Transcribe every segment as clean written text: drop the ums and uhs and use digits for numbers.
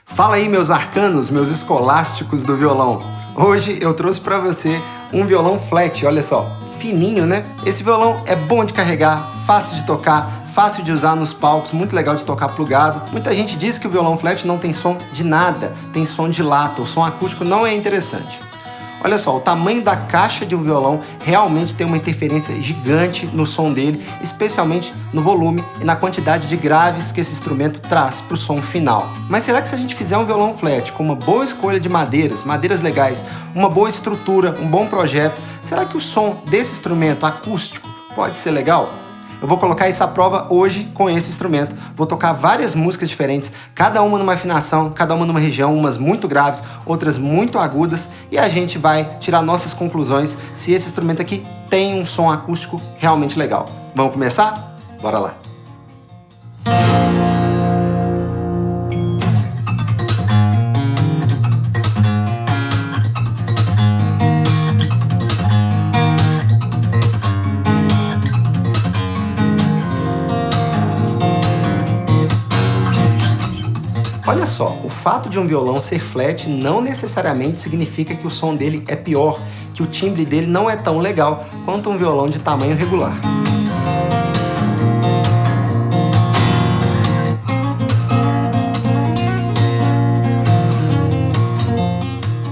Fala aí, meus arcanos, meus escolásticos do violão. Hoje eu trouxe para você um violão flat, olha só, fininho, né? Esse violão é bom de carregar, fácil de tocar, fácil de usar nos palcos, muito legal de tocar plugado. Muita gente diz que o violão flat não tem som de nada, tem som de lata, o som acústico não é interessante. Olha só, o tamanho da caixa de um violão realmente tem uma interferência gigante no som dele, especialmente no volume e na quantidade de graves que esse instrumento traz para o som final. Mas será que se a gente fizer um violão flat com uma boa escolha de madeiras legais, uma boa estrutura, um bom projeto, será que o som desse instrumento acústico pode ser legal? Eu vou colocar isso à prova hoje com esse instrumento. Vou tocar várias músicas diferentes, cada uma numa afinação, cada uma numa região, umas muito graves, outras muito agudas, e a gente vai tirar nossas conclusões se esse instrumento aqui tem um som acústico realmente legal. Vamos começar? Bora lá! Olha só, o fato de um violão ser flat não necessariamente significa que o som dele é pior, que o timbre dele não é tão legal quanto um violão de tamanho regular.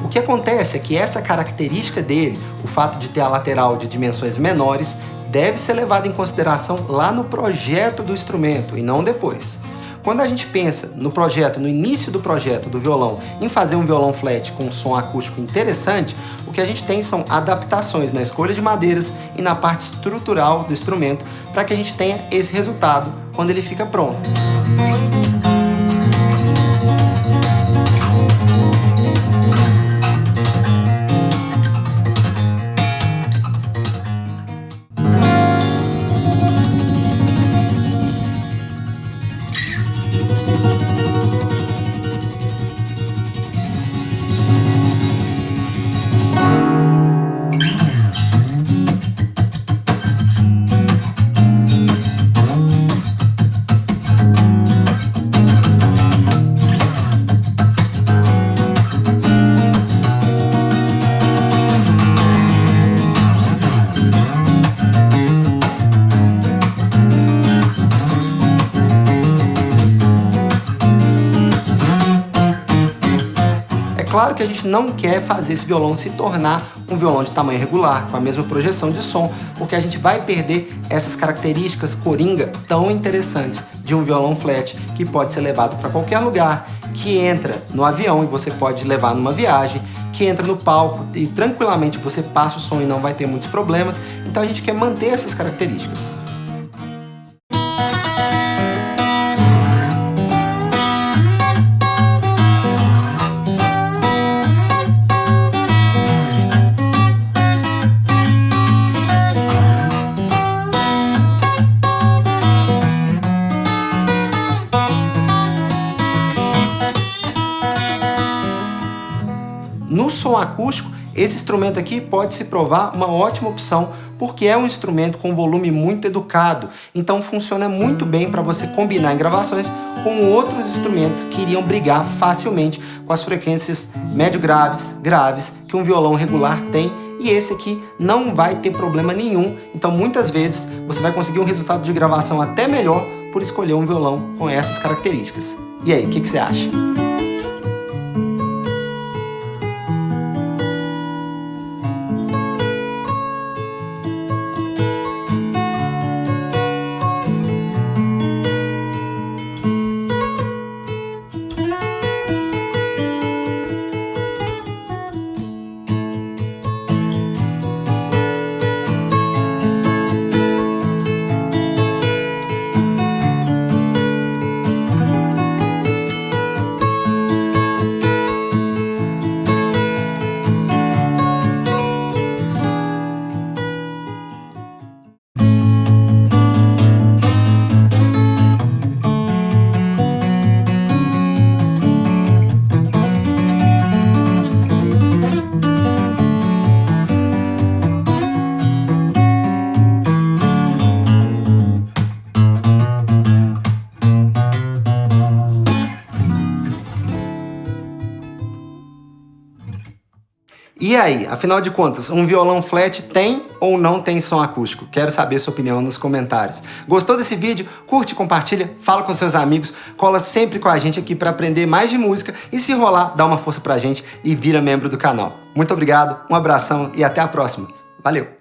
O que acontece é que essa característica dele, o fato de ter a lateral de dimensões menores, deve ser levado em consideração lá no projeto do instrumento e não depois. Quando a gente pensa no projeto, no início do projeto do violão, em fazer um violão flat com um som acústico interessante, o que a gente tem são adaptações na escolha de madeiras e na parte estrutural do instrumento para que a gente tenha esse resultado quando ele fica pronto. Claro que a gente não quer fazer esse violão se tornar um violão de tamanho regular, com a mesma projeção de som, porque a gente vai perder essas características coringa tão interessantes de um violão flat, que pode ser levado para qualquer lugar, que entra no avião e você pode levar numa viagem, que entra no palco e tranquilamente você passa o som e não vai ter muitos problemas. Então a gente quer manter essas características. No som acústico, esse instrumento aqui pode se provar uma ótima opção, porque é um instrumento com volume muito educado, então funciona muito bem para você combinar em gravações com outros instrumentos que iriam brigar facilmente com as frequências médio graves, graves, que um violão regular tem, e esse aqui não vai ter problema nenhum, então muitas vezes você vai conseguir um resultado de gravação até melhor por escolher um violão com essas características. E aí, o que você acha? E aí, afinal de contas, um violão flat tem ou não tem som acústico? Quero saber sua opinião nos comentários. Gostou desse vídeo? Curte, compartilha, fala com seus amigos, cola sempre com a gente aqui para aprender mais de música e se rolar, dá uma força pra gente e vira membro do canal. Muito obrigado, um abração e até a próxima. Valeu!